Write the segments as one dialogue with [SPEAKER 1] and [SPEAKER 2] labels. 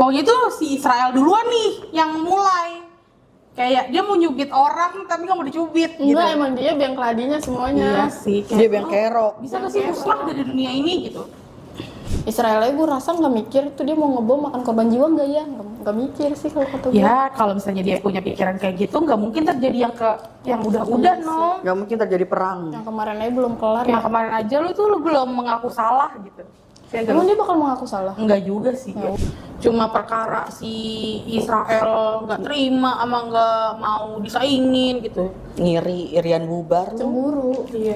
[SPEAKER 1] Pokoknya itu si Israel duluan nih yang mulai. Kayak dia mau nyubit orang tapi nggak mau dicubit.
[SPEAKER 2] Enggak,
[SPEAKER 1] gitu.
[SPEAKER 2] emang dia biang keladinya semuanya.
[SPEAKER 1] Iya sih.
[SPEAKER 3] Dia biang kerok.
[SPEAKER 1] Bisa nggak sih musnah dari dunia ini gitu?
[SPEAKER 2] Israel aja gue rasa nggak mikir tuh dia mau ngebom makan korban jiwa nggak ya? Nggak mikir sih kalau kata gue.
[SPEAKER 1] Ya kalau misalnya dia punya pikiran kayak gitu, nggak mungkin terjadi yang udah-udah no.
[SPEAKER 3] Gak mungkin terjadi perang.
[SPEAKER 2] Yang kemarin aja belum kelar ya.
[SPEAKER 1] Yang kemarin aja lu belum mengaku salah gitu.
[SPEAKER 2] Emang dia bakal mengaku salah?
[SPEAKER 1] Enggak juga sih.
[SPEAKER 2] Ya.
[SPEAKER 1] Cuma perkara si Israel nggak terima sama nggak mau disaingin gitu.
[SPEAKER 3] Ngiri, irian bubar lu.
[SPEAKER 2] Cemburu.
[SPEAKER 1] Iya.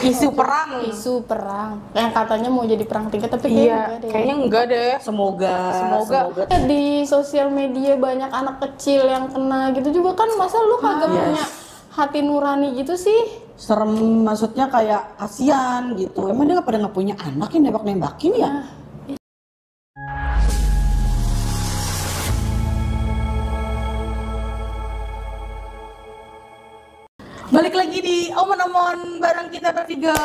[SPEAKER 1] Isu perang.
[SPEAKER 2] Isu perang. Yang katanya mau jadi perang tiga tapi
[SPEAKER 1] Iya, kayaknya enggak deh.
[SPEAKER 3] Semoga.
[SPEAKER 2] Di sosial media banyak anak kecil yang kena gitu juga kan, masa lu kagak punya hati nurani gitu sih?
[SPEAKER 3] Serem, maksudnya kayak kasihan gitu. Emang dia nggak punya anak yang nembak-nembakin ya?
[SPEAKER 1] Balik lagi di omon-omon bareng kita bertiga.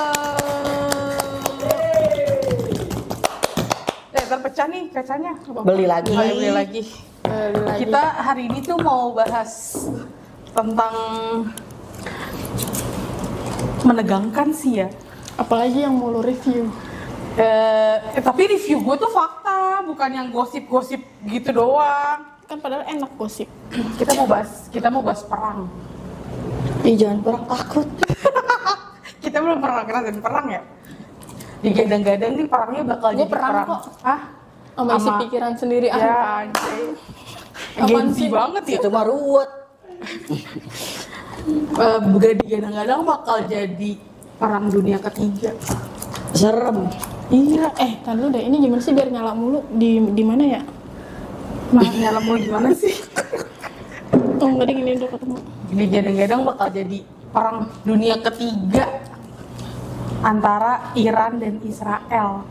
[SPEAKER 1] Terpecah nih kacanya.
[SPEAKER 3] Beli lagi.
[SPEAKER 1] Beli lagi. Kita hari ini tuh mau bahas tentang menegangkan sih ya.
[SPEAKER 2] Apalagi yang mau lu review.
[SPEAKER 1] Tapi review gue tuh fakta, bukan yang gosip-gosip gitu doang.
[SPEAKER 2] Kan padahal enak gosip.
[SPEAKER 1] Kita mau bahas perang.
[SPEAKER 3] Ih, jangan perang, takut.
[SPEAKER 1] Kita belum pernah ngerasain perang ya. Digadang-gadang nih perangnya bakal
[SPEAKER 2] Gue
[SPEAKER 1] jadi
[SPEAKER 2] perang kok.
[SPEAKER 1] Hah?
[SPEAKER 2] Sama isi pikiran sendiri
[SPEAKER 1] Ya, anjay. Gengsi banget ya.
[SPEAKER 3] Itu mah ruwet.
[SPEAKER 1] Digadang-gadang bakal jadi perang dunia ketiga.
[SPEAKER 3] Serem.
[SPEAKER 1] Iya,
[SPEAKER 2] Kan lu deh, ini gimana sih biar nyala mulu di mana ya?
[SPEAKER 1] nyala mau gimana sih?
[SPEAKER 2] Oh enggak, ini udah ketemu.
[SPEAKER 1] Digadang-gadang bakal jadi perang dunia ketiga antara Iran dan Israel.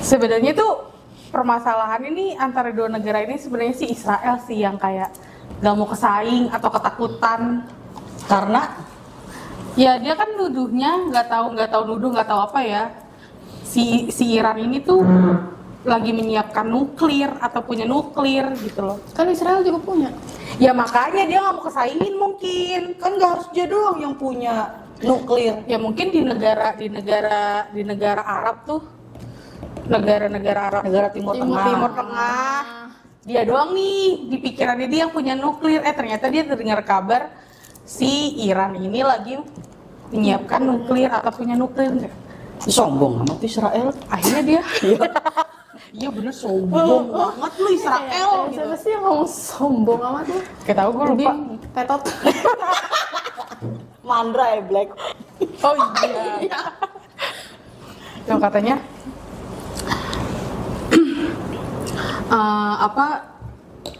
[SPEAKER 1] Sebenarnya tuh permasalahan ini antara dua negara ini sebenarnya sih Israel sih yang kayak gak mau kesaing atau ketakutan karena ya dia kan nuduhnya nggak tahu apa ya, si Iran ini tuh lagi menyiapkan nuklir atau punya nuklir gitu loh.
[SPEAKER 2] Kan Israel juga punya.
[SPEAKER 1] Ya makanya dia nggak mau kesaingin mungkin.
[SPEAKER 3] Kan nggak harus dia doang yang punya nuklir.
[SPEAKER 1] Ya mungkin di negara Arab tuh, negara Arab,
[SPEAKER 3] Negara Timur
[SPEAKER 1] Tengah, dia doang nih di pikirannya dia yang punya nuklir. Ternyata dia terdengar kabar si Iran ini lagi menyiapkan nuklir atau punya nuklir.
[SPEAKER 3] Sombong amat Israel.
[SPEAKER 1] Akhirnya dia iya bener sombong banget lu Israel gitu.
[SPEAKER 2] Siapa sih yang ngomong sombong amat lu?
[SPEAKER 1] Kayak tahu gue lupa.
[SPEAKER 2] Tetot.
[SPEAKER 3] Mandra Black.
[SPEAKER 1] Oh iya. Yang katanya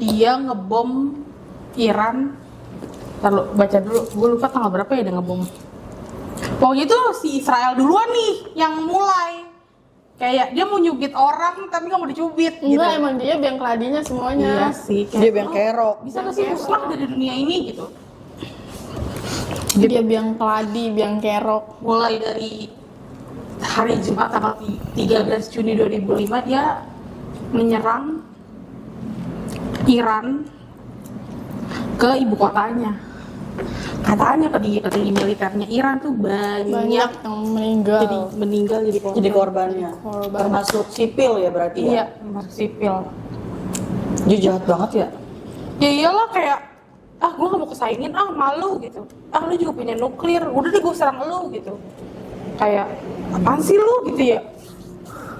[SPEAKER 1] dia ngebom Iran. Lalu baca dulu, gue lupa tanggal berapa ya dia ngebom. Pokoknya itu si Israel duluan nih yang mulai. Kayak dia mau nyubit orang tapi nggak mau dicubit.
[SPEAKER 2] Enggak,
[SPEAKER 1] gitu.
[SPEAKER 2] emang dia biang keladinya semuanya.
[SPEAKER 1] Iya sih.
[SPEAKER 3] Dia biang kerok.
[SPEAKER 1] Bisa nggak sih musnah dari dunia ini gitu?
[SPEAKER 2] Dia biang keladi, biang kerok.
[SPEAKER 1] Mulai dari hari Jumat tanggal 13 Juni 2005 dia menyerang Iran ke ibu kotanya. Katanya petinggi militernya Iran tuh banyak
[SPEAKER 2] yang meninggal.
[SPEAKER 3] Jadi korbannya. Termasuk sipil ya berarti ya?
[SPEAKER 1] Iya, termasuk sipil.
[SPEAKER 3] Dia jahat banget ya?
[SPEAKER 1] Ya iyalah kayak gue gak mau kesaingin, malu gitu. Lu juga punya nuklir, udah deh gue serang lu gitu. Kayak apaan sih lu gitu ya?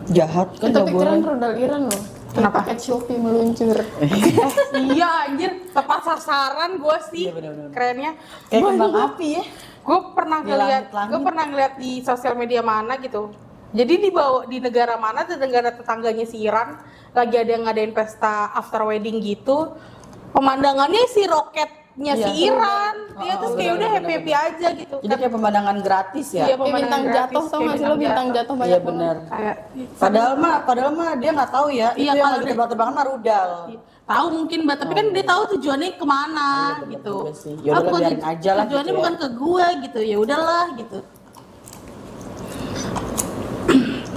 [SPEAKER 3] Jahat kan gak
[SPEAKER 2] Tapi
[SPEAKER 3] boleh.
[SPEAKER 2] keren rudal Iran loh.
[SPEAKER 1] Kenapa?
[SPEAKER 2] Paket Shopee meluncur.
[SPEAKER 1] Iya anjir, tepat sasaran gue sih.
[SPEAKER 3] Iya, bener-bener.
[SPEAKER 1] Kerennya.
[SPEAKER 3] Kayak kembang api ya?
[SPEAKER 1] Gue pernah
[SPEAKER 3] Di
[SPEAKER 1] ngeliat,
[SPEAKER 3] langit-langit.
[SPEAKER 1] gue pernah ngeliat di sosial media mana gitu. Jadi di negara mana, di negara tetangganya si Iran lagi ada yang ngadain pesta after wedding gitu. Pemandangannya si roketnya si Iran, dia terus kayak udah happy aja gitu.
[SPEAKER 3] Jadi kayak pemandangan gratis ya?
[SPEAKER 1] Iya,
[SPEAKER 2] Kayak bintang jatuh, tau gak sih lo bintang jatuh banyak
[SPEAKER 3] Iya
[SPEAKER 2] banget.
[SPEAKER 3] bener.
[SPEAKER 1] Kayak
[SPEAKER 3] Padahal mah dia nggak tahu ya.
[SPEAKER 1] Iya,
[SPEAKER 3] itu yang
[SPEAKER 1] kalau
[SPEAKER 3] lagi
[SPEAKER 1] dia-
[SPEAKER 3] terbang-terbangan mah rudal.
[SPEAKER 1] tahu mungkin Mbak, tapi kan dia tahu tujuannya kemana
[SPEAKER 3] bener
[SPEAKER 1] gitu.
[SPEAKER 3] juga sih. Yaudah lah,
[SPEAKER 1] bukan
[SPEAKER 3] biarin aja lah
[SPEAKER 1] tujuannya
[SPEAKER 3] gitu ya.
[SPEAKER 1] bukan ke gue gitu, ya udahlah gitu.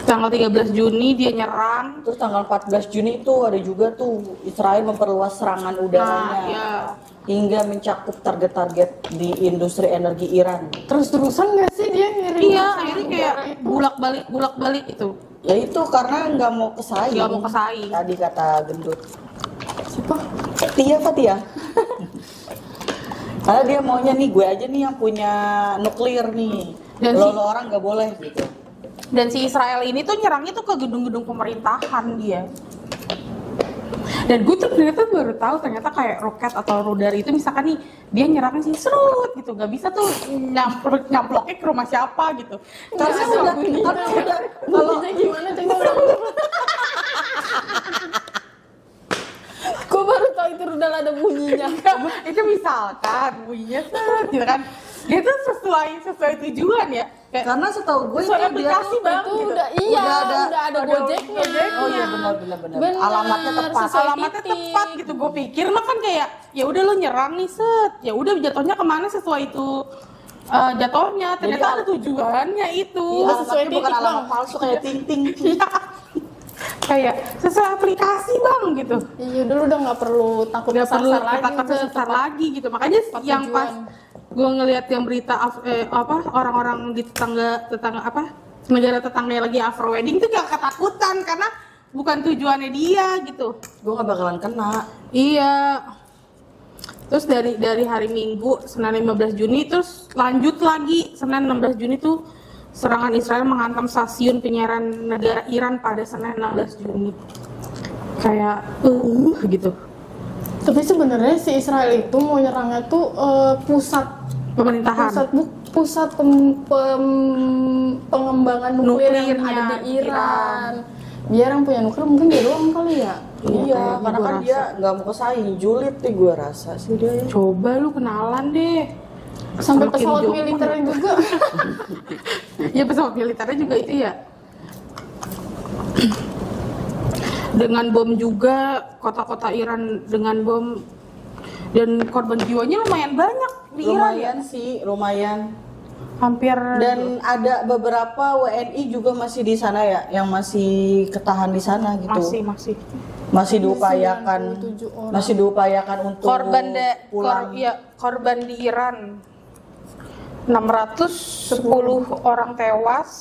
[SPEAKER 1] Tanggal 13 Juni dia nyerang.
[SPEAKER 3] Terus tanggal 14 Juni itu ada juga tuh Israel memperluas serangan udaranya
[SPEAKER 1] Iya.
[SPEAKER 3] hingga mencakup target-target di industri energi Iran.
[SPEAKER 2] Terus-terusan nggak sih dia ngirim?
[SPEAKER 1] Iya, akhirnya kayak bulak-balik itu.
[SPEAKER 3] Ya itu karena nggak mau kesaing.
[SPEAKER 1] Nggak mau kesaing.
[SPEAKER 3] Tadi kata gendut.
[SPEAKER 2] Siapa?
[SPEAKER 3] Fatia. Karena dia maunya nih gue aja nih yang punya nuklir nih.
[SPEAKER 1] Dan
[SPEAKER 3] Lo orang nggak boleh gitu.
[SPEAKER 1] Dan si Israel ini tuh nyerangnya tuh ke gedung-gedung pemerintahan dia. Dan gue tuh ternyata baru tahu ternyata kayak roket atau rudal itu misalkan nih dia nyerangnya sih serut gitu, nggak bisa tuh nyamploknya ke rumah siapa gitu.
[SPEAKER 3] Karena udah
[SPEAKER 2] Kalau gimana coba? Gue baru tahu itu rudal ada bunyinya.
[SPEAKER 1] Itu misalkan bunyinya set gitu kan. Dia tuh sesuai tujuan ya. Kayak
[SPEAKER 3] karena setahu gue
[SPEAKER 1] sesuai
[SPEAKER 3] itu dia
[SPEAKER 1] aplikasi
[SPEAKER 3] tuh
[SPEAKER 1] bang
[SPEAKER 2] Itu
[SPEAKER 1] gitu.
[SPEAKER 2] udah ada Gojeknya.
[SPEAKER 3] Oh iya benar.
[SPEAKER 2] Bener,
[SPEAKER 3] Alamatnya tepat.
[SPEAKER 2] sesuai
[SPEAKER 1] Alamatnya
[SPEAKER 2] titik.
[SPEAKER 1] tepat gitu. Gue pikir lo kan kayak ya udah lo nyerang nih set. Ya udah jatuhnya kemana sesuai itu jatuhnya. Ternyata
[SPEAKER 3] Jadi,
[SPEAKER 1] ada tujuannya itu.
[SPEAKER 3] Iya,
[SPEAKER 2] sesuai
[SPEAKER 3] alamatnya bukan
[SPEAKER 2] titik,
[SPEAKER 3] alamat
[SPEAKER 2] Bang.
[SPEAKER 3] palsu kayak ting.
[SPEAKER 1] Kayak sesuai aplikasi bang gitu.
[SPEAKER 2] Iya dulu udah nggak perlu takut
[SPEAKER 1] Nggak perlu
[SPEAKER 2] kesasar lagi.
[SPEAKER 1] kata-kata
[SPEAKER 2] udah
[SPEAKER 1] sesat
[SPEAKER 2] tepat.
[SPEAKER 1] lagi gitu. Makanya
[SPEAKER 2] tepat
[SPEAKER 1] yang
[SPEAKER 2] tujuan.
[SPEAKER 1] pas gue ngelihat yang berita orang-orang di tetangga negara tetangga yang lagi Afro Wedding tuh gak ketakutan karena bukan tujuannya dia gitu.
[SPEAKER 3] Gue gak bakalan kena.
[SPEAKER 1] Iya. Terus dari hari Minggu Senin 15 Juni terus lanjut lagi Senin 16 Juni tuh serangan Israel menghantam stasiun penyiaran negara Iran pada Senin 16 Juni. Kayak gitu.
[SPEAKER 2] Tapi sebenarnya si Israel itu mau nyerangnya tuh pusat
[SPEAKER 1] Pemerintahan.
[SPEAKER 2] Pengembangan nuklir yang
[SPEAKER 1] Nuklirnya
[SPEAKER 2] ada di Iran. Biar yang punya nuklir mungkin dia doang kali ya.
[SPEAKER 3] Iya,
[SPEAKER 1] kayaknya
[SPEAKER 3] karena
[SPEAKER 1] gua
[SPEAKER 3] kan
[SPEAKER 1] rasa.
[SPEAKER 3] dia nggak mau kesaing, julid nih gue rasa sih dia. Ya.
[SPEAKER 1] Coba lu kenalan deh.
[SPEAKER 2] Sampai
[SPEAKER 1] Sama Kim
[SPEAKER 2] pesawat
[SPEAKER 1] Jong-un.
[SPEAKER 2] militernya juga.
[SPEAKER 1] Ya pesawat militernya juga itu ya. Dengan bom juga kota-kota Iran dengan bom dan korban jiwanya lumayan banyak di Iran ya.
[SPEAKER 3] Lumayan sih, lumayan.
[SPEAKER 1] Hampir
[SPEAKER 3] Dan ada beberapa WNI juga masih di sana ya, yang masih ketahan di sana gitu.
[SPEAKER 1] masih
[SPEAKER 3] Diupayakan,
[SPEAKER 2] 97 orang.
[SPEAKER 3] masih diupayakan untuk pulang.
[SPEAKER 1] korban di Iran 610 orang tewas.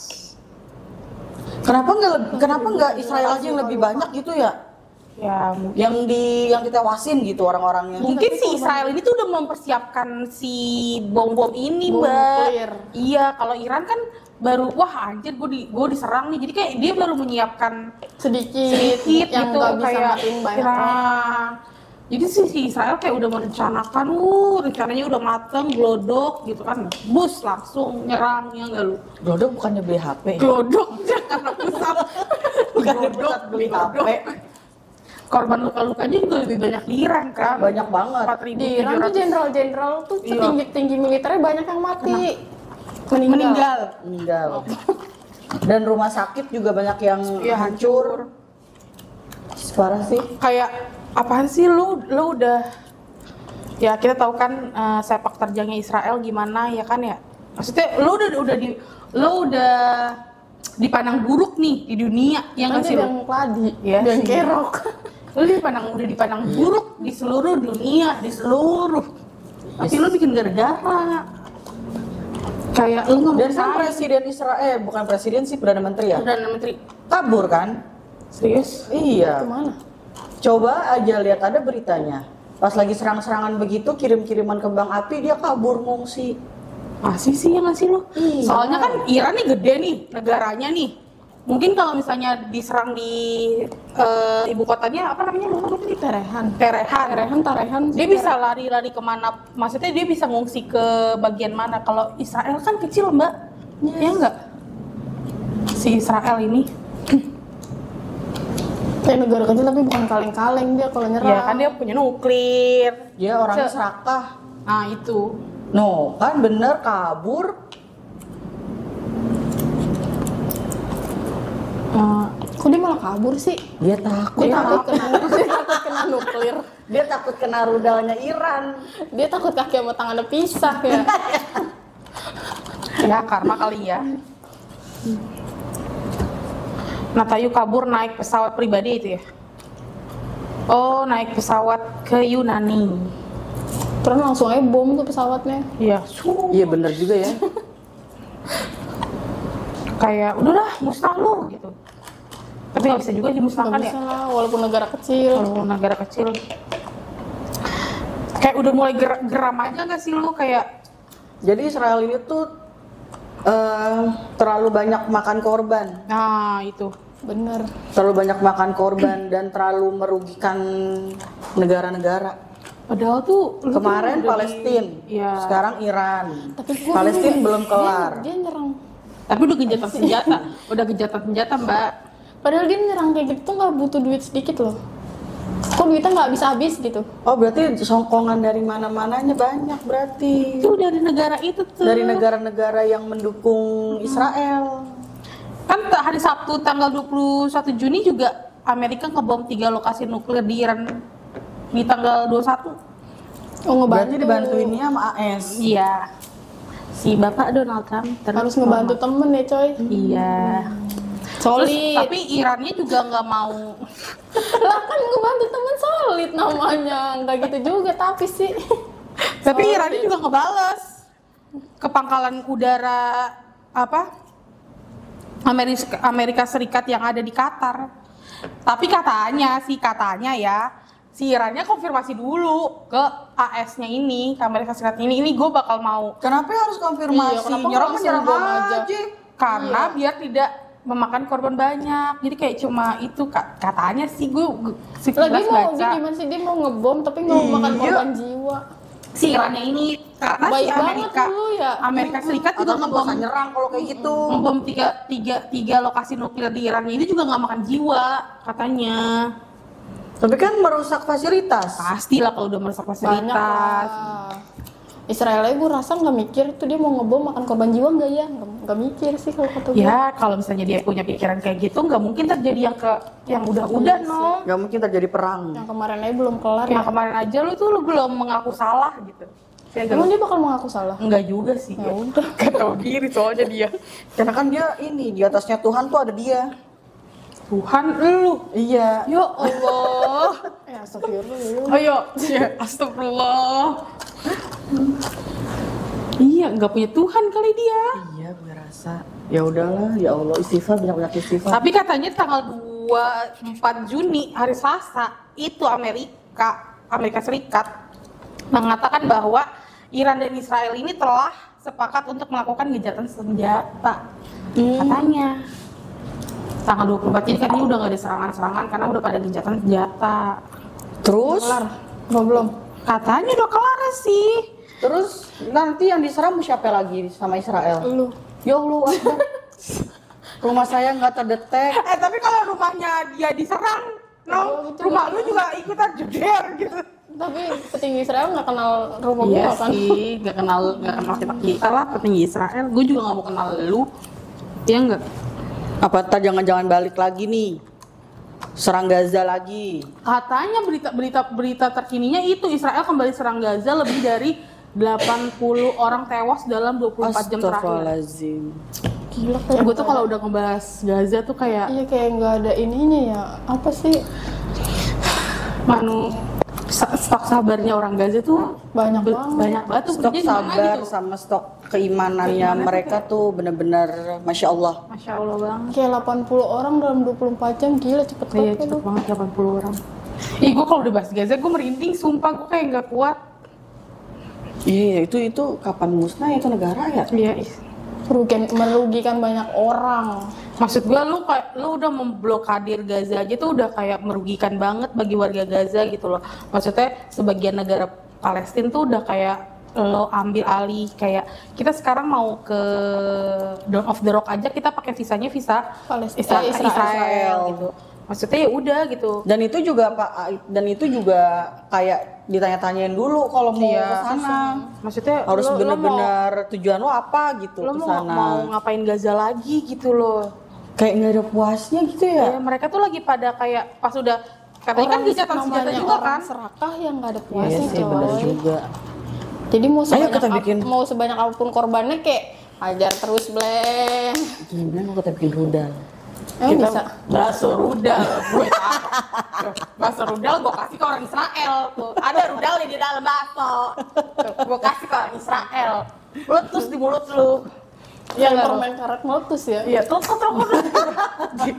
[SPEAKER 3] Kenapa nggak Israel aja yang lebih banyak gitu ya?
[SPEAKER 1] Ya
[SPEAKER 3] Yang ditewasin gitu orang-orangnya.
[SPEAKER 1] mungkin si Israel ini tuh udah mempersiapkan si bom-bom ini,
[SPEAKER 2] Bom
[SPEAKER 1] Mbak.
[SPEAKER 2] nuklir.
[SPEAKER 1] Iya, kalau Iran kan baru wah anjir gue diserang nih. Jadi kayak dia baru menyiapkan
[SPEAKER 2] sedikit
[SPEAKER 1] gitu
[SPEAKER 2] yang nggak bisa
[SPEAKER 1] kayak
[SPEAKER 2] matiin banyak orang.
[SPEAKER 1] Iran. Jadi si Israel kayak udah merencanakan, rencananya udah mateng, glodok gitu kan. Bus langsung nyerang ya enggak lu?
[SPEAKER 3] Glodok bukannya beli HP?
[SPEAKER 1] Glodok karena pusat.
[SPEAKER 3] Bukannya pusat beli HP?
[SPEAKER 1] Korban luka-lukanya juga lebih banyak di Iran kan.
[SPEAKER 3] Banyak banget.
[SPEAKER 1] 4.700.
[SPEAKER 2] Di Iran tuh jenderal-jenderal tuh
[SPEAKER 1] Iya.
[SPEAKER 2] tinggi militernya banyak yang mati.
[SPEAKER 1] Meninggal.
[SPEAKER 3] Dan rumah sakit juga banyak yang
[SPEAKER 1] Iya, hancur.
[SPEAKER 3] Parah sih.
[SPEAKER 1] Kayak apaan sih lu udah ya kita tahu kan sepak terjangnya Israel gimana ya kan ya. Maksudnya lu udah dipandang buruk nih di dunia ya nggak
[SPEAKER 2] Kan
[SPEAKER 1] sih
[SPEAKER 2] dia
[SPEAKER 1] lu?
[SPEAKER 2] yang keladi,
[SPEAKER 1] Iya
[SPEAKER 2] yang
[SPEAKER 1] sih.
[SPEAKER 2] kerok.
[SPEAKER 1] Lu udah dipandang buruk di seluruh dunia, di seluruh. Tapi lu bikin gara-gara. Kayak lu nggak
[SPEAKER 3] Dan kan
[SPEAKER 1] mau
[SPEAKER 3] presiden Israel, bukan presiden sih, Perdana Menteri ya?
[SPEAKER 1] Perdana Menteri.
[SPEAKER 3] Kabur kan?
[SPEAKER 1] Serius?
[SPEAKER 3] Iya.
[SPEAKER 2] Kemana?
[SPEAKER 3] Coba aja lihat ada beritanya. Pas lagi serang-serangan begitu, kirim-kiriman kembang api, dia kabur ngungsi.
[SPEAKER 1] Masih sih ya nggak sih lo?
[SPEAKER 3] Iya.
[SPEAKER 1] Soalnya kan Iran nih gede nih negaranya nih. Mungkin kalau misalnya diserang di ibu kotanya apa namanya? Teheran. Dia bisa lari-lari kemana? Maksudnya dia bisa ngungsi ke bagian mana? Kalau Israel kan kecil mbak, ya enggak? Si Israel ini,
[SPEAKER 2] Kayak negara kecil tapi bukan kaleng-kaleng dia kalau nyerang.
[SPEAKER 1] ya kan dia punya nuklir.
[SPEAKER 3] Dia orangnya serakah.
[SPEAKER 1] Nah itu.
[SPEAKER 3] No, kan bener kabur.
[SPEAKER 2] Kok dia malah kabur sih?
[SPEAKER 3] Dia takut.
[SPEAKER 2] Dia takut kena nuklir.
[SPEAKER 3] Dia takut kena rudalnya Iran.
[SPEAKER 2] Dia takut kaki sama tangannya pisah ya.
[SPEAKER 1] Ya karma kali ya. Natayu kabur naik pesawat pribadi itu ya? Oh, naik pesawat ke Yunani.
[SPEAKER 2] Terus langsung aja bom tuh pesawatnya.
[SPEAKER 1] Iya.
[SPEAKER 3] Iya bener juga ya.
[SPEAKER 1] Kayak udahlah musnah lu gitu. Tapi nggak bisa juga dimusnahkan
[SPEAKER 2] Nggak
[SPEAKER 1] ya.
[SPEAKER 2] bisa lah, walaupun negara kecil.
[SPEAKER 1] Kalau negara kecil. Kayak udah mulai geram aja nggak sih lu kayak?
[SPEAKER 3] Jadi Israel ini tuh terlalu banyak makan korban.
[SPEAKER 1] Nah itu.
[SPEAKER 2] Bener.
[SPEAKER 3] Terlalu banyak makan korban dan terlalu merugikan negara-negara.
[SPEAKER 1] Padahal tuh lu
[SPEAKER 3] Kemarin
[SPEAKER 1] tuh udah
[SPEAKER 3] Palestina,
[SPEAKER 1] Iya.
[SPEAKER 3] sekarang Iran.
[SPEAKER 2] Tapi gua
[SPEAKER 3] Palestina
[SPEAKER 2] bingung,
[SPEAKER 3] belum kelar.
[SPEAKER 2] Dia nyerang.
[SPEAKER 1] Tapi udah gencatan senjata. Udah gencatan senjata, Mbak.
[SPEAKER 2] Padahal dia nyerang kayak gitu tuh nggak butuh duit sedikit loh. Kok duitnya nggak bisa habis gitu?
[SPEAKER 3] Oh berarti songkongan dari mana-mananya banyak berarti.
[SPEAKER 1] Itu dari negara itu tuh.
[SPEAKER 3] Dari negara-negara yang mendukung Israel.
[SPEAKER 1] Kan hari Sabtu tanggal 21 Juni juga Amerika ngebom 3 lokasi nuklir di Iran di tanggal 21.
[SPEAKER 2] Oh ngebantu.
[SPEAKER 3] Berarti dibantuinnya sama AS.
[SPEAKER 1] Iya. Si Bapak Donald Trump terus
[SPEAKER 2] Harus ngebantu temen ya coy.
[SPEAKER 1] Iya.
[SPEAKER 2] Solid.
[SPEAKER 1] Terus, tapi Irannya juga nggak mau.
[SPEAKER 2] Lah kan ngebantu temen solid namanya. Nggak gitu juga tapi sih.
[SPEAKER 1] Tapi Irannya juga ngebales ke pangkalan udara apa? Amerika Serikat yang ada di Qatar. Tapi katanya ya, si Irannya konfirmasi dulu ke AS-nya ini, ke Amerika Serikat ini gue bakal mau.
[SPEAKER 3] Kenapa harus konfirmasi?
[SPEAKER 2] Iya, kenapa
[SPEAKER 3] Nyerang
[SPEAKER 2] langsung
[SPEAKER 3] menyerang
[SPEAKER 2] bom
[SPEAKER 3] aja.
[SPEAKER 2] aja?
[SPEAKER 1] Karena biar tidak memakan korban banyak. Jadi kayak cuma itu katanya sih gue
[SPEAKER 2] Lagi
[SPEAKER 1] sekilas
[SPEAKER 2] mau
[SPEAKER 1] baca.
[SPEAKER 2] dia gimana sih dia mau ngebom tapi nggak mau makan
[SPEAKER 3] Iya.
[SPEAKER 2] korban jiwa.
[SPEAKER 1] Si Irannya ini karena
[SPEAKER 2] Baik
[SPEAKER 1] si
[SPEAKER 2] banget dulu ya.
[SPEAKER 1] Amerika Serikat
[SPEAKER 3] Atau
[SPEAKER 1] juga
[SPEAKER 3] nggak
[SPEAKER 1] ngebom
[SPEAKER 3] usah nyerang kalau kayak gitu.
[SPEAKER 1] ngebom tiga lokasi nuklir di Iran ini juga nggak makan jiwa katanya.
[SPEAKER 3] Tapi kan merusak fasilitas.
[SPEAKER 1] Pastilah kalau udah merusak
[SPEAKER 2] Banyak
[SPEAKER 1] fasilitas.
[SPEAKER 2] lah. Israel gue rasa nggak mikir tuh dia mau ngebom makan korban jiwa nggak ya? Nggak mikir sih kalau kata gue.
[SPEAKER 1] Ya kalau misalnya dia punya pikiran kayak gitu nggak mungkin terjadi yang udah no.
[SPEAKER 3] Gak mungkin terjadi perang.
[SPEAKER 2] Yang kemarin aja belum kelar ya.
[SPEAKER 1] Yang kemarin aja lu belum mengaku salah gitu.
[SPEAKER 2] Emang dia bakal mengaku salah?
[SPEAKER 1] Enggak juga sih.
[SPEAKER 2] Ya udah.
[SPEAKER 1] Gak tahu diri soalnya dia.
[SPEAKER 3] Karena kan dia ini di atasnya Tuhan tuh ada dia.
[SPEAKER 1] Tuhan lu.
[SPEAKER 3] Iya.
[SPEAKER 1] Ya Allah.
[SPEAKER 2] Ya astagfirullah.
[SPEAKER 1] Ayo, ya, astagfirullah. Iya, nggak punya Tuhan kali dia.
[SPEAKER 3] Iya, gue rasa. Ya udahlah, ya Allah istighfar, banyak-banyak istighfar.
[SPEAKER 1] Tapi katanya tanggal 24 Juni hari Selasa itu Amerika Serikat mengatakan bahwa Iran dan Israel ini telah sepakat untuk melakukan gencatan senjata. Katanya. Tanggal 24 ini kan ini udah nggak ada serangan-serangan karena udah pada gencatan senjata.
[SPEAKER 3] Terus?
[SPEAKER 2] Kelar? Belum.
[SPEAKER 1] Katanya udah kelar sih.
[SPEAKER 3] Terus nanti yang diserang siapa lagi sama Israel?
[SPEAKER 2] Lu.
[SPEAKER 3] Ya Allah, Akbar. Rumah saya nggak terdetek.
[SPEAKER 1] Tapi kalau rumahnya dia diserang, rumah lu juga ikutan jeder gitu.
[SPEAKER 2] Tapi petinggi Israel nggak kenal rumah
[SPEAKER 1] Iya
[SPEAKER 2] gua kan?
[SPEAKER 1] sih, nggak kenal kita lah petinggi Israel. Gue juga nggak mau kenal lu, ya nggak?
[SPEAKER 3] Apa ntar jangan-jangan balik lagi nih? Serang Gaza lagi.
[SPEAKER 1] Katanya berita terkininya itu Israel kembali serang Gaza lebih dari 80 orang tewas dalam 24 jam terakhir.
[SPEAKER 3] Astagfirullahaladzim.
[SPEAKER 2] Gila kayak.
[SPEAKER 1] Gue tuh kalau udah ngebahas Gaza tuh kayak
[SPEAKER 2] Iya kayak nggak ada ininya ya. Apa sih?
[SPEAKER 1] stok sabarnya orang Gaza tuh
[SPEAKER 2] Banyak
[SPEAKER 1] banyak banget tuh.
[SPEAKER 3] Stok
[SPEAKER 1] Kerja di mana
[SPEAKER 3] sabar
[SPEAKER 1] gitu?
[SPEAKER 3] sama stok keimanannya mereka tuh bener-bener Masya Allah.
[SPEAKER 1] Masya Allah banget.
[SPEAKER 2] Kayak 80 orang dalam 24 jam gila cepet
[SPEAKER 1] Iya
[SPEAKER 2] banget.
[SPEAKER 1] cepet banget 80 orang. Ih gue kalau udah bahas Gaza gue merinding, sumpah gue kayak nggak kuat.
[SPEAKER 3] Iya itu kapan musnah itu negara ya?
[SPEAKER 1] Iya.
[SPEAKER 2] Merugikan banyak orang.
[SPEAKER 1] Maksud gue lu udah memblokadir Gaza aja tuh udah kayak merugikan banget bagi warga Gaza gitu loh. Maksudnya sebagian negara Palestina tuh udah kayak lo ambil alih, kayak kita sekarang mau ke Dawn of the Rock aja kita pakai visanya visa
[SPEAKER 2] Palestina,
[SPEAKER 1] Israel gitu. Maksudnya ya udah gitu.
[SPEAKER 3] Dan itu juga kayak ditanya-tanyain dulu kalau mau
[SPEAKER 1] Iya,
[SPEAKER 3] ke sana.
[SPEAKER 1] Maksudnya
[SPEAKER 3] Harus
[SPEAKER 1] lo
[SPEAKER 3] bener-bener tujuan lo apa gitu
[SPEAKER 1] lo
[SPEAKER 3] ke
[SPEAKER 1] mau
[SPEAKER 3] sana.
[SPEAKER 1] ngapain Gaza lagi gitu loh.
[SPEAKER 3] Kayak nggak ada puasnya gitu
[SPEAKER 1] Ya,
[SPEAKER 3] ya.
[SPEAKER 1] mereka tuh lagi pada kayak pas udah katanya kan gencatan senjata
[SPEAKER 2] namanya
[SPEAKER 1] juga
[SPEAKER 2] orang
[SPEAKER 1] kan.
[SPEAKER 2] serakah yang nggak ada
[SPEAKER 3] Iya
[SPEAKER 2] puasnya
[SPEAKER 3] sih bener
[SPEAKER 2] coy.
[SPEAKER 3] juga.
[SPEAKER 2] Jadi
[SPEAKER 3] Ayo kita bikin.
[SPEAKER 2] mau sebanyak apapun korbannya kayak ajar terus bleng.
[SPEAKER 3] Gimana mau kita bikin rudal?
[SPEAKER 2] Bisa.
[SPEAKER 1] Bakso rudal, gue tahu. Bakso rudal gue kasih ke orang Israel tuh. Ada rudal di dalam bakso. Gue kasih ke orang Israel. Meletus di mulut lu.
[SPEAKER 2] Yang permen karet meletus ya.
[SPEAKER 1] Iya, tuh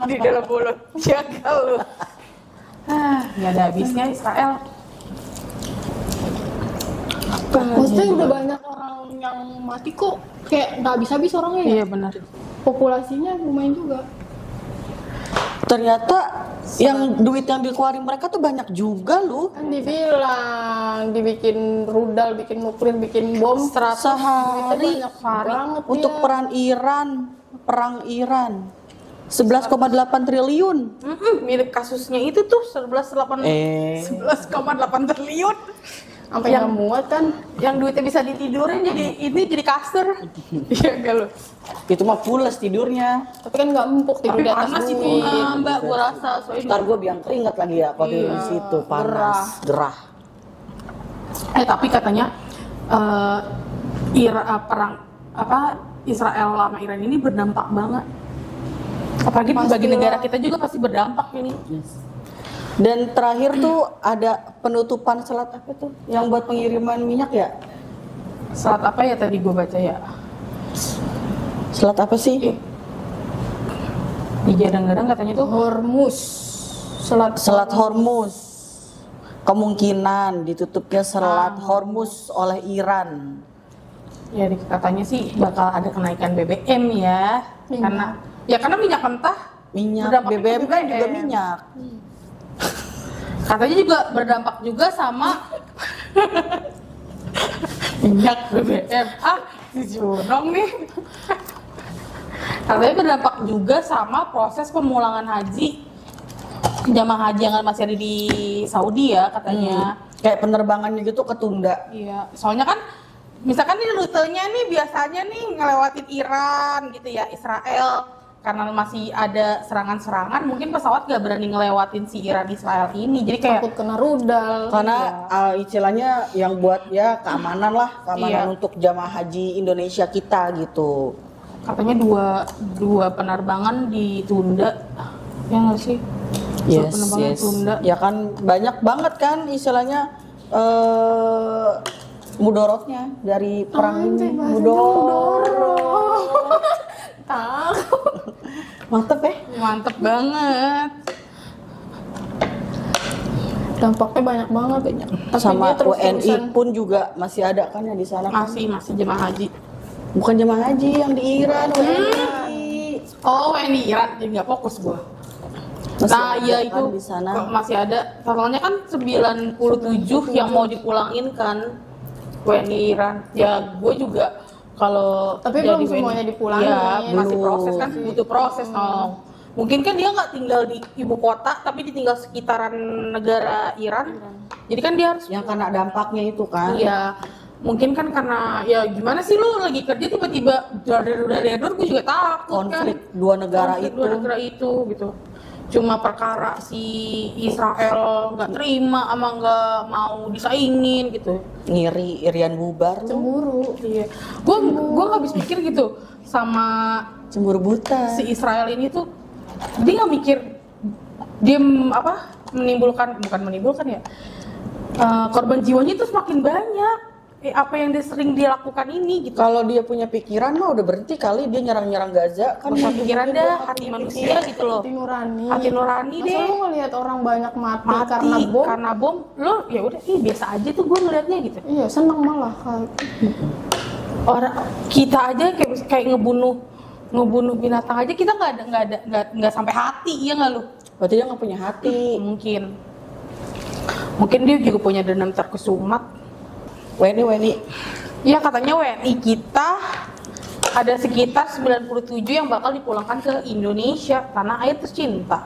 [SPEAKER 1] di dalam mulut. Jaga lu. Nggak ada habisnya Israel.
[SPEAKER 2] Maksudnya udah banyak orang yang mati kok, kayak nggak habis-habis orangnya ya.
[SPEAKER 1] Iya benar.
[SPEAKER 2] Populasinya lumayan juga.
[SPEAKER 3] Ternyata yang duit yang dikeluarin mereka tuh banyak juga loh.
[SPEAKER 2] Kan dibilang dibikin rudal, bikin nuklir, bikin bom
[SPEAKER 3] Sehari
[SPEAKER 2] banyak banget
[SPEAKER 3] untuk
[SPEAKER 2] ya.
[SPEAKER 3] perang Iran 11,8 triliun.
[SPEAKER 1] Mirip kasusnya itu tuh 11,8 triliun.
[SPEAKER 2] Sampai nggak muat kan.
[SPEAKER 1] Yang duitnya bisa ditidurin jadi kasur. Iya enggak lu?
[SPEAKER 3] Itu mah pules tidurnya.
[SPEAKER 2] Tapi kan nggak empuk tidur di atas
[SPEAKER 1] Panas itu
[SPEAKER 2] duit.
[SPEAKER 1] Mbak, gua rasa soalnya.
[SPEAKER 3] Ntar gue biang keringat lagi ya kalau tidur di situ, panas, gerah.
[SPEAKER 1] Tapi katanya perang Israel sama Iran ini berdampak banget. Apalagi bagi negara kita juga pasti berdampak ini.
[SPEAKER 3] Dan terakhir tuh ada penutupan selat apa tuh? Yang buat pengiriman minyak ya?
[SPEAKER 1] Selat apa ya tadi gue baca ya?
[SPEAKER 3] Selat apa sih?
[SPEAKER 1] Digadang-gadang katanya tuh
[SPEAKER 2] Hormuz.
[SPEAKER 3] Selat Hormuz. Kemungkinan ditutupnya selat Hormuz oleh Iran.
[SPEAKER 1] ya katanya sih bakal ada kenaikan BBM ya. Karena minyak mentah.
[SPEAKER 3] Minyak
[SPEAKER 1] Berdampaknya
[SPEAKER 3] BBM
[SPEAKER 1] ke
[SPEAKER 3] kan juga minyak.
[SPEAKER 1] Katanya juga berdampak juga sama minyak BBM. Si Junong nih. Katanya berdampak juga sama proses pemulangan haji jamaah haji yang masih ada di Saudi ya katanya.
[SPEAKER 3] Kayak penerbangannya gitu ketunda.
[SPEAKER 1] Iya, soalnya kan misalkan nih rutenya nih biasanya nih ngelewatin Iran gitu ya, Israel. Karena masih ada serangan-serangan, mungkin pesawat gak berani ngelewatin si Iran Israel ini. Jadi kayak
[SPEAKER 2] Takut kena rudal.
[SPEAKER 3] Karena istilahnya yang buat ya keamanan lah, keamanan
[SPEAKER 1] Iya.
[SPEAKER 3] untuk jamaah haji Indonesia kita gitu.
[SPEAKER 1] katanya dua penerbangan ditunda. Ya nggak sih? Dua penerbangan ditunda.
[SPEAKER 3] Ya kan banyak banget kan istilahnya mudorotnya dari perang ini.
[SPEAKER 2] Tahu.
[SPEAKER 3] Mantep ya?
[SPEAKER 1] Mantep banget.
[SPEAKER 2] Dampaknya banyak banget. Tapi
[SPEAKER 3] Sama
[SPEAKER 2] dia terus-terusan.
[SPEAKER 3] WNI pun juga masih ada kan ya di sana.
[SPEAKER 1] Masih jemaah haji.
[SPEAKER 3] Bukan jemaah haji yang di Iran, WNI.
[SPEAKER 1] Oh, WNI Iran, jadi nggak fokus gua.
[SPEAKER 3] Masih
[SPEAKER 1] Nah,
[SPEAKER 3] ada
[SPEAKER 1] iya
[SPEAKER 3] kan
[SPEAKER 1] itu
[SPEAKER 3] di sana.
[SPEAKER 1] masih ada. Totalnya kan 97 yang mau dipulangin kan WNI Iran. Ya, gue juga kalau
[SPEAKER 2] Tapi
[SPEAKER 1] jadi
[SPEAKER 2] belum
[SPEAKER 1] WNI,
[SPEAKER 2] semuanya dipulangin.
[SPEAKER 1] ya, masih
[SPEAKER 3] Belum.
[SPEAKER 1] proses kan, butuh proses. Mungkin kan dia nggak tinggal di ibu kota, tapi ditinggal sekitaran negara Iran. Jadi kan dia harus
[SPEAKER 3] Yang kena dampaknya itu kan.
[SPEAKER 1] Iya, mungkin kan karena ya gimana sih lu lagi kerja tiba-tiba dari gue juga takut
[SPEAKER 3] Konflik
[SPEAKER 1] kan.
[SPEAKER 3] dua negara
[SPEAKER 1] Konflik
[SPEAKER 3] itu.
[SPEAKER 1] dua negara itu gitu. Cuma perkara si Israel nggak terima sama nggak mau disaingin gitu.
[SPEAKER 3] Ngiri, irian bubar lu.
[SPEAKER 2] Cemburu.
[SPEAKER 1] Iya, gua habis mikir gitu sama
[SPEAKER 3] Cemburu buta.
[SPEAKER 1] si Israel ini tuh dia nggak mikir dia bukan menimbulkan ya korban jiwanya itu semakin banyak. Apa yang dia sering dia lakukan ini gitu.
[SPEAKER 3] Kalau dia punya pikiran mah udah berhenti kali dia nyerang-nyerang Gaza kan.
[SPEAKER 1] Masa pikiran dah hati manusia gitu loh.
[SPEAKER 2] Hati nurani.
[SPEAKER 1] Hati nurani
[SPEAKER 2] Masa
[SPEAKER 1] deh.
[SPEAKER 2] lu ngelihat orang banyak mati,
[SPEAKER 1] Mati
[SPEAKER 2] karena bom?
[SPEAKER 1] lo ya udah biasa aja tuh gue ngeliatnya gitu.
[SPEAKER 2] Iya, seneng malah.
[SPEAKER 1] Orang kita aja kayak ngebunuh binatang aja kita nggak sampai hati ya nggak lu?
[SPEAKER 3] Berarti dia nggak punya hati.
[SPEAKER 1] Mungkin dia juga punya dendam terkesumat.
[SPEAKER 3] WNI.
[SPEAKER 1] Ya katanya WNI kita ada sekitar 97 yang bakal dipulangkan ke Indonesia, tanah air tercinta.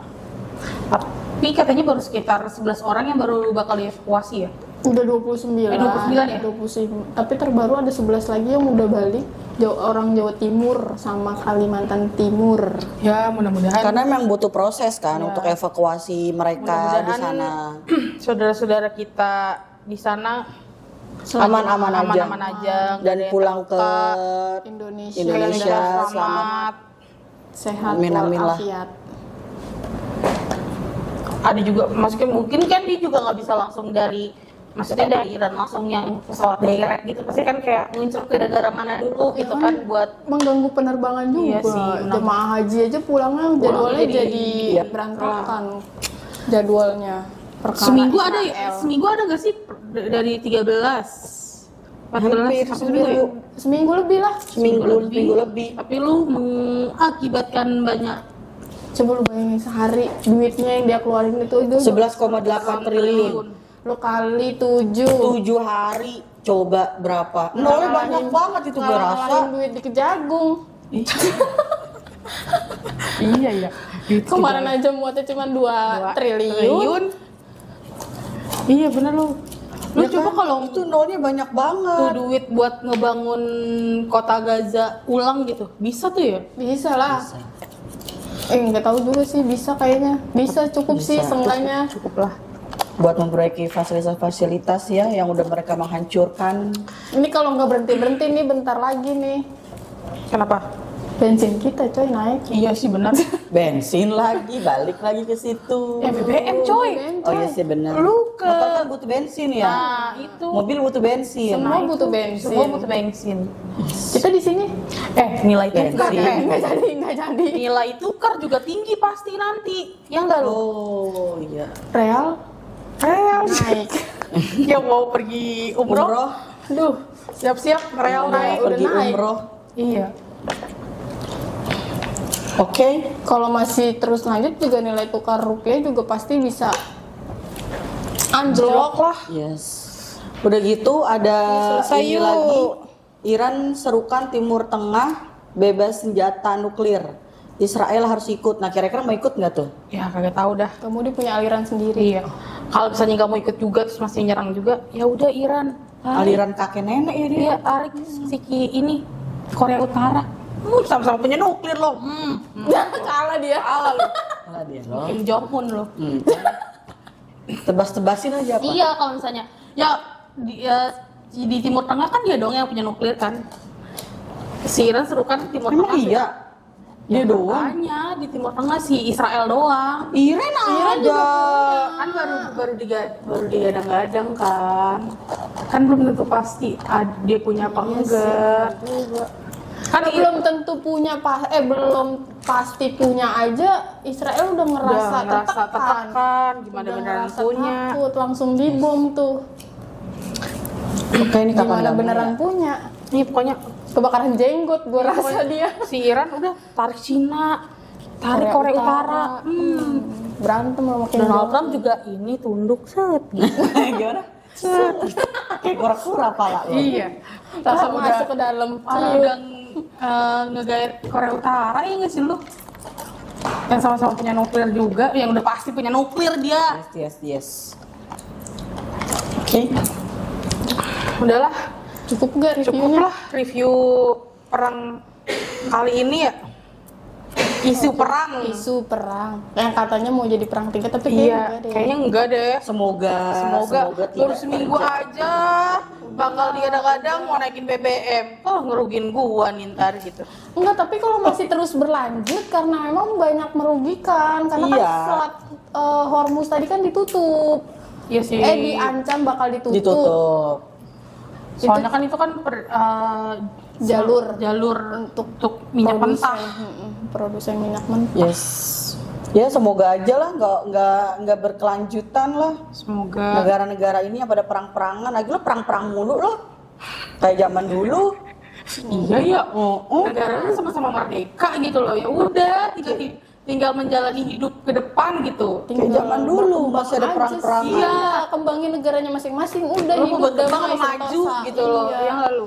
[SPEAKER 1] Tapi katanya baru sekitar 11 orang yang baru bakal dievakuasi ya.
[SPEAKER 2] Udah 29.
[SPEAKER 1] 29 ya?
[SPEAKER 2] 29. Tapi terbaru ada 11 lagi yang udah balik. Orang Jawa Timur sama Kalimantan Timur.
[SPEAKER 1] Ya mudah-mudahan.
[SPEAKER 3] Karena memang butuh proses kan
[SPEAKER 1] Ya.
[SPEAKER 3] untuk evakuasi mereka di sana.
[SPEAKER 1] Saudara-saudara kita di sana
[SPEAKER 3] Aman-aman aja.
[SPEAKER 1] aman aja.
[SPEAKER 3] Dan pulang ke
[SPEAKER 2] Indonesia
[SPEAKER 3] Indonesia
[SPEAKER 1] selamat.
[SPEAKER 3] selamat.
[SPEAKER 2] sehat
[SPEAKER 3] Amin, amin lah.
[SPEAKER 2] walafiat.
[SPEAKER 1] ada juga, maksudnya mungkin kan dia juga nggak bisa langsung maksudnya dari Iran langsung yang pesawat direct gitu, pasti kan kayak ngincer ke negara mana dulu gitu kan buat
[SPEAKER 2] mengganggu penerbangan juga.
[SPEAKER 1] Iya sih,
[SPEAKER 2] Jemaah haji aja pulangnya jadwalnya jadi
[SPEAKER 3] iya.
[SPEAKER 2] berantakan jadwalnya. Perkara
[SPEAKER 1] seminggu ada ya?
[SPEAKER 2] Israel.
[SPEAKER 1] Seminggu ada nggak sih dari 13
[SPEAKER 3] Hampir
[SPEAKER 1] 14
[SPEAKER 3] seminggu.
[SPEAKER 2] Seminggu lebih lah.
[SPEAKER 3] Seminggu lebih.
[SPEAKER 1] Tapi lu mengakibatkan banyak.
[SPEAKER 2] Coba lu bayangin sehari duitnya yang dia keluarin itu
[SPEAKER 3] 11,8 triliun.
[SPEAKER 2] Lu kali 7
[SPEAKER 3] hari coba berapa? Nolnya banyak banget itu gue rasa.
[SPEAKER 2] ngalahin duit di Kejagung.
[SPEAKER 1] Iya ya.
[SPEAKER 2] Kemarin aja muatnya cuma 2 triliun.
[SPEAKER 1] Iya bener lu. Lu
[SPEAKER 3] Ya
[SPEAKER 1] coba
[SPEAKER 3] kan?
[SPEAKER 1] kalau
[SPEAKER 3] itu nolnya banyak banget.
[SPEAKER 1] tuh duit buat ngebangun kota Gaza ulang gitu, bisa tuh ya?
[SPEAKER 2] Bisa lah. Nggak tahu juga sih, bisa kayaknya. Bisa cukup
[SPEAKER 3] Bisa.
[SPEAKER 2] sih seenggaknya.
[SPEAKER 1] Cukup lah.
[SPEAKER 3] Buat memperbaiki fasilitas-fasilitas ya yang udah mereka menghancurkan.
[SPEAKER 2] Ini kalau nggak berhenti nih bentar lagi nih.
[SPEAKER 1] Kenapa?
[SPEAKER 2] Bensin kita coy naik.
[SPEAKER 1] Iya sih benar.
[SPEAKER 3] Bensin lagi, balik lagi ke situ.
[SPEAKER 1] Ya BBM coy.
[SPEAKER 3] Oh iya sih benar.
[SPEAKER 1] Lu ke-
[SPEAKER 3] Motor kan butuh bensin ya.
[SPEAKER 1] Nah itu.
[SPEAKER 3] Mobil butuh bensin.
[SPEAKER 2] Semua
[SPEAKER 1] Nah,
[SPEAKER 2] butuh
[SPEAKER 1] itu.
[SPEAKER 2] bensin.
[SPEAKER 1] Semua butuh bensin.
[SPEAKER 2] Kita di sini
[SPEAKER 1] Nilai tukar
[SPEAKER 3] Bensin.
[SPEAKER 2] nggak jadi.
[SPEAKER 1] nilai tukar juga tinggi pasti nanti. Ya enggak lu?
[SPEAKER 3] Oh iya.
[SPEAKER 2] Real naik.
[SPEAKER 1] Yang mau pergi umroh.
[SPEAKER 3] Umroh.
[SPEAKER 2] Duh,
[SPEAKER 1] Siap-siap real
[SPEAKER 3] Udah
[SPEAKER 1] naik.
[SPEAKER 2] udah
[SPEAKER 3] pergi
[SPEAKER 2] naik.
[SPEAKER 3] umroh.
[SPEAKER 1] Iya.
[SPEAKER 3] Oke.
[SPEAKER 2] kalau masih terus lanjut juga nilai tukar rupiah juga pasti bisa anjlok lah.
[SPEAKER 3] Yes. Udah gitu ada
[SPEAKER 2] Selesai
[SPEAKER 3] ini
[SPEAKER 2] yuk.
[SPEAKER 3] lagi. Iran serukan Timur Tengah bebas senjata nuklir. Israel harus ikut. Nah kira-kira mau ikut nggak tuh?
[SPEAKER 1] Ya kagak tahu dah.
[SPEAKER 2] Kamu dia punya aliran sendiri.
[SPEAKER 1] Iya. Kalau misalnya nggak mau ikut juga terus masih nyerang juga, ya udah Iran. Tarik.
[SPEAKER 3] Aliran kakek nenek ya dia.
[SPEAKER 1] Iya tarik ini Korea Utara. Sama-sama punya nuklir loh.
[SPEAKER 2] Kalah dia.
[SPEAKER 1] Kalah lu.
[SPEAKER 3] Salah dia loh.
[SPEAKER 1] Kim Jong Un loh.
[SPEAKER 3] Tebas-tebasin aja apa?
[SPEAKER 1] Iya kalau misalnya di Timur Tengah kan dia dong yang punya nuklir kan. Si Iran serukan Timur
[SPEAKER 3] Emang
[SPEAKER 1] Tengah.
[SPEAKER 3] iya? Dia doang?
[SPEAKER 1] Makanya di Timur Tengah si Israel doang.
[SPEAKER 3] Iran ada.
[SPEAKER 1] Kan baru digadang-gadang kan. Kan belum tentu pasti dia punya apa enggak.
[SPEAKER 2] Kan belum tentu punya belum pasti punya aja Israel udah ngerasa
[SPEAKER 1] tertekan, gimana
[SPEAKER 2] Udah
[SPEAKER 1] beneran
[SPEAKER 2] ngerasa
[SPEAKER 1] punya.
[SPEAKER 2] takut, langsung dibom tuh.
[SPEAKER 3] Oke ini kapan
[SPEAKER 2] Gimana
[SPEAKER 3] damainya?
[SPEAKER 2] beneran punya?
[SPEAKER 1] Nih pokoknya
[SPEAKER 2] Kebakaran jenggot gua rasa dia.
[SPEAKER 1] si Iran udah tarik Cina, tarik Korea Utara.
[SPEAKER 2] Berantem sama Kim
[SPEAKER 1] Donald
[SPEAKER 2] Jong.
[SPEAKER 1] Trump juga ini tunduk set gitu.
[SPEAKER 3] Gimana? Kayak kura-kura pala lo.
[SPEAKER 1] Iya.
[SPEAKER 2] Langsung masuk ke dalam.
[SPEAKER 1] Udah ngegait Korea Utara ya nggak sih lu? Yang sama-sama punya nuklir juga, yang udah pasti punya nuklir dia.
[SPEAKER 3] Yes. Oke.
[SPEAKER 1] Udahlah,
[SPEAKER 2] Cukup gak
[SPEAKER 1] cukup
[SPEAKER 2] reviewnya?
[SPEAKER 1] lah review perang kali ini ya. Isu perang.
[SPEAKER 2] Isu perang. Yang katanya mau jadi perang tiga tapi
[SPEAKER 1] Iya, kayaknya enggak deh.
[SPEAKER 3] Semoga
[SPEAKER 1] Baru
[SPEAKER 3] tidak
[SPEAKER 1] seminggu aja bakal digadang-gadang mau naikin BBM. Oh, ngerugin gua nih ntar gitu.
[SPEAKER 2] enggak, tapi kalau masih terus berlanjut karena memang banyak merugikan karena
[SPEAKER 3] Iya.
[SPEAKER 2] kan selat Hormuz tadi kan ditutup.
[SPEAKER 1] Iya sih.
[SPEAKER 2] Diancam bakal ditutup.
[SPEAKER 3] ditutup.
[SPEAKER 1] Soalnya kan itu kan
[SPEAKER 2] Jalur
[SPEAKER 1] untuk minyak mentah.
[SPEAKER 2] Produsen minyak mentah.
[SPEAKER 3] Yes. Ya semoga aja lah nggak berkelanjutan lah.
[SPEAKER 1] Semoga.
[SPEAKER 3] Negara-negara ini yang pada perang-perangan, lagi lo perang-perang mulu loh. Kayak zaman dulu.
[SPEAKER 1] Iya ya. Negaranya sama-sama merdeka gitu loh. Ya udah, tinggal menjalani hidup ke depan gitu.
[SPEAKER 3] Kayak zaman dulu masih ada
[SPEAKER 2] aja
[SPEAKER 3] perang-perangan.
[SPEAKER 2] sih. Iya, kembangin negaranya masing-masing. Udah
[SPEAKER 1] Lo
[SPEAKER 2] hidup
[SPEAKER 1] mau berkembang
[SPEAKER 2] damai
[SPEAKER 1] atau maju
[SPEAKER 2] sentosa.
[SPEAKER 1] gitu loh.
[SPEAKER 2] Iya.
[SPEAKER 1] Yang lalu.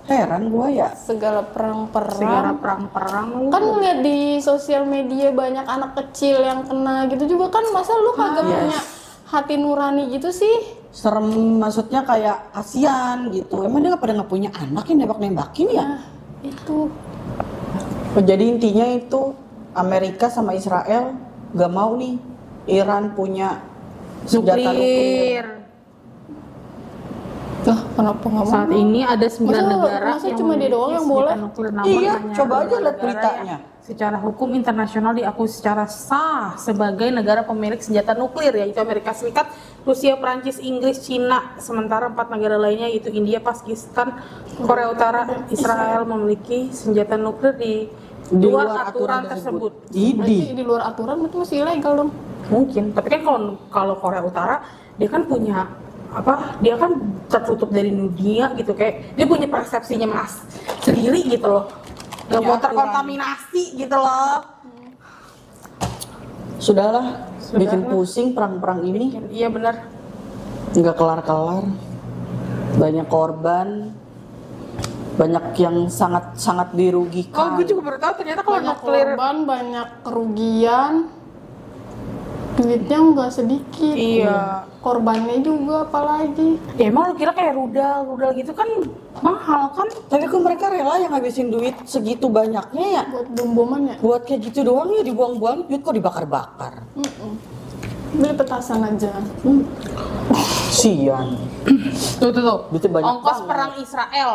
[SPEAKER 3] Heran gua ya.
[SPEAKER 2] Segala perang-perang.
[SPEAKER 1] Segala perang-perang.
[SPEAKER 2] Kan ngeliat di sosial media banyak anak kecil yang kena gitu juga kan, masa lu kagak punya hati nurani gitu sih?
[SPEAKER 3] Serem, maksudnya kayak kasihan gitu. Emang dia nggak punya anak yang nembak-nembakin ya?
[SPEAKER 2] Nah, itu
[SPEAKER 3] Jadi intinya itu Amerika sama Israel nggak mau nih Iran punya senjata nuklir.
[SPEAKER 2] lah kenapa nggak mau?
[SPEAKER 1] Saat ini ada 9 negara
[SPEAKER 2] masa cuma dia doang yang boleh?
[SPEAKER 1] nuklir.
[SPEAKER 3] Iya, coba aja lihat beritanya.
[SPEAKER 1] secara hukum internasional diakui secara sah sebagai negara pemilik senjata nuklir, yaitu Amerika Serikat, Rusia, Prancis, Inggris, Cina. Sementara 4 negara lainnya yaitu India, Pakistan, Korea Utara, Israel memiliki senjata nuklir di luar aturan tersebut.
[SPEAKER 2] Berarti di luar aturan itu masih ilegal dong.
[SPEAKER 1] Mungkin, tapi kan kalau Korea Utara dia kan punya dia kan tertutup dari dunia gitu, kayak dia punya persepsinya mas sendiri gitu loh, nggak mau terkontaminasi gitu loh.
[SPEAKER 3] Sudahlah, bikin pusing perang-perang ini,
[SPEAKER 1] Iya benar.
[SPEAKER 3] nggak kelar-kelar, banyak korban, banyak yang sangat dirugikan.
[SPEAKER 1] Gue juga baru tahu ternyata kalau
[SPEAKER 2] Banyak
[SPEAKER 1] nuklir
[SPEAKER 2] korban, banyak kerugian, duitnya nggak sedikit.
[SPEAKER 1] Iya.
[SPEAKER 2] Korbannya juga apalagi.
[SPEAKER 1] Ya emang lu kira kayak rudal gitu kan mahal kan?
[SPEAKER 3] Tapi kok mereka rela yang ngabisin duit segitu banyaknya ya?
[SPEAKER 2] Buat bom-boman ya.
[SPEAKER 3] Buat kayak gitu doang ya dibuang-buang, duit kok dibakar-bakar.
[SPEAKER 2] Beli petasan aja.
[SPEAKER 3] Sian.
[SPEAKER 1] Tuh.
[SPEAKER 3] Duitnya banyak
[SPEAKER 1] Ongkos
[SPEAKER 3] banget.
[SPEAKER 1] perang Israel,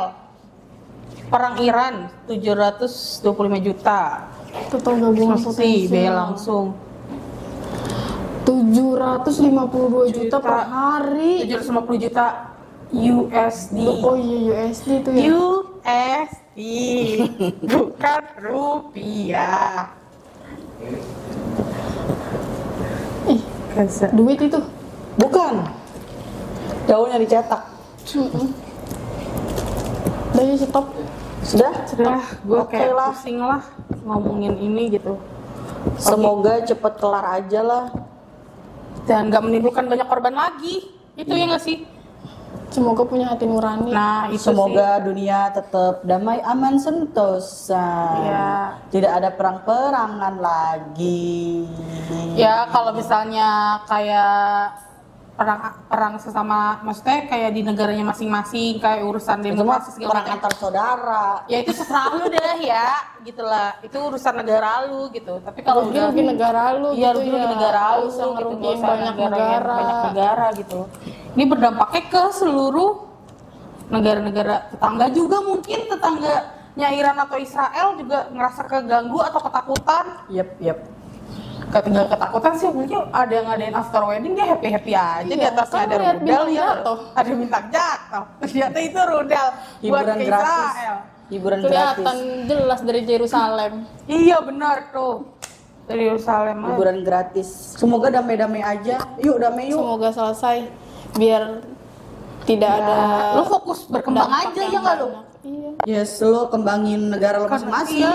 [SPEAKER 1] perang Iran 725 juta.
[SPEAKER 2] Total gabungan
[SPEAKER 1] Pasti biaya
[SPEAKER 2] potensial.
[SPEAKER 1] langsung
[SPEAKER 2] 752 juta per hari.
[SPEAKER 1] 750 juta USD.
[SPEAKER 2] Oh iya USD itu ya.
[SPEAKER 1] USD bukan rupiah.
[SPEAKER 2] Ih,
[SPEAKER 1] Kasa.
[SPEAKER 2] duit itu.
[SPEAKER 3] Bukan. Daunnya dicetak.
[SPEAKER 2] Udah ya stop.
[SPEAKER 3] Sudah?
[SPEAKER 1] Sudah, gue
[SPEAKER 3] Oke
[SPEAKER 1] kayak
[SPEAKER 3] lah.
[SPEAKER 1] pusing lah ngomongin ini gitu.
[SPEAKER 3] Semoga cepet kelar aja lah.
[SPEAKER 1] Dan nggak menimbulkan banyak korban lagi. Itu ya nggak sih?
[SPEAKER 2] Semoga punya hati nurani.
[SPEAKER 1] Nah, itu
[SPEAKER 3] Semoga dunia tetap damai, aman, sentosa.
[SPEAKER 1] Iya.
[SPEAKER 3] Tidak ada perang-perangan lagi.
[SPEAKER 1] sih. Ya, kalau misalnya kayak perang sesama, maksudnya kayak di negaranya masing-masing, kayak urusan
[SPEAKER 3] Itu mah
[SPEAKER 1] demokrasi segala
[SPEAKER 3] perang
[SPEAKER 1] macam.
[SPEAKER 3] antar saudara.
[SPEAKER 1] Ya itu terserah lu deh ya, gitulah. Itu urusan negara lu gitu. Tapi kalau
[SPEAKER 2] rugi negara lu
[SPEAKER 1] iya
[SPEAKER 2] gitu
[SPEAKER 1] rugi
[SPEAKER 2] ya.
[SPEAKER 1] negara
[SPEAKER 2] Nggak
[SPEAKER 1] lu
[SPEAKER 2] usah
[SPEAKER 1] gitu,
[SPEAKER 2] ngerugiin
[SPEAKER 1] nggak usah
[SPEAKER 2] banyak
[SPEAKER 1] banyak negara gitu. Ini berdampaknya ke seluruh negara-negara tetangga juga, mungkin tetangganya Iran atau Israel juga ngerasa keganggu atau ketakutan.
[SPEAKER 3] Yep.
[SPEAKER 1] Ketinggal ketakutan sih, mungkin ada yang ngadain after wedding dia happy aja, di
[SPEAKER 2] Iya,
[SPEAKER 1] atasnya
[SPEAKER 2] kan
[SPEAKER 1] ada
[SPEAKER 2] lihat
[SPEAKER 1] rudal
[SPEAKER 2] bintang
[SPEAKER 1] ya,
[SPEAKER 2] jatuh.
[SPEAKER 1] ada bintang jatuh. Ternyata itu rudal buat
[SPEAKER 3] Hiburan
[SPEAKER 1] ke
[SPEAKER 3] gratis.
[SPEAKER 1] Israel.
[SPEAKER 3] Hiburan
[SPEAKER 2] Kelihatan
[SPEAKER 3] gratis.
[SPEAKER 2] jelas dari Yerusalem.
[SPEAKER 1] Iya benar tuh, dari Yerusalem.
[SPEAKER 3] Hiburan gratis. Semoga damai-damai aja. Yuk damai yuk.
[SPEAKER 2] Semoga selesai biar tidak ada.
[SPEAKER 1] Lu fokus berkembang
[SPEAKER 2] dampak
[SPEAKER 1] aja
[SPEAKER 2] yang
[SPEAKER 1] ya nggak lu?
[SPEAKER 2] banyak. Iya.
[SPEAKER 3] Yes, lo kembangin negara lo masing-masing.
[SPEAKER 1] Iya,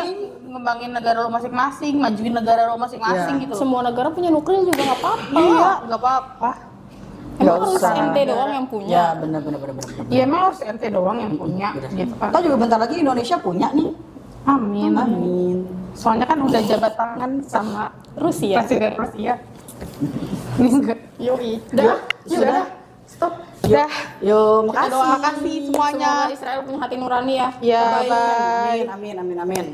[SPEAKER 1] ngembangin negara lo masing-masing, majuin negara lo masing-masing
[SPEAKER 3] Iya.
[SPEAKER 1] gitu.
[SPEAKER 2] Semua negara punya nuklir juga nggak apa-apa.
[SPEAKER 1] Iya, nggak apa-apa.
[SPEAKER 3] Nggak
[SPEAKER 2] Emang harus
[SPEAKER 3] usah.
[SPEAKER 2] ente doang yang punya.
[SPEAKER 3] Ya benar.
[SPEAKER 1] Iya emang harus ente doang yang punya, gitu kan.
[SPEAKER 3] Atau juga bentar lagi Indonesia punya nih.
[SPEAKER 1] Amin.
[SPEAKER 3] Amin.
[SPEAKER 1] Soalnya kan udah jabat tangan sama
[SPEAKER 2] Rusia.
[SPEAKER 1] Presiden Rusia. Enggak.
[SPEAKER 2] Yoi.
[SPEAKER 1] Sudah. Stop.
[SPEAKER 3] Yuk,
[SPEAKER 1] Dah.
[SPEAKER 3] yuk,
[SPEAKER 1] Kita
[SPEAKER 3] makasih.
[SPEAKER 1] doakan sih semuanya.
[SPEAKER 2] Semoga Israel punya hati nurani ya.
[SPEAKER 1] Ya,
[SPEAKER 3] Bye.
[SPEAKER 1] bye.
[SPEAKER 3] Amin.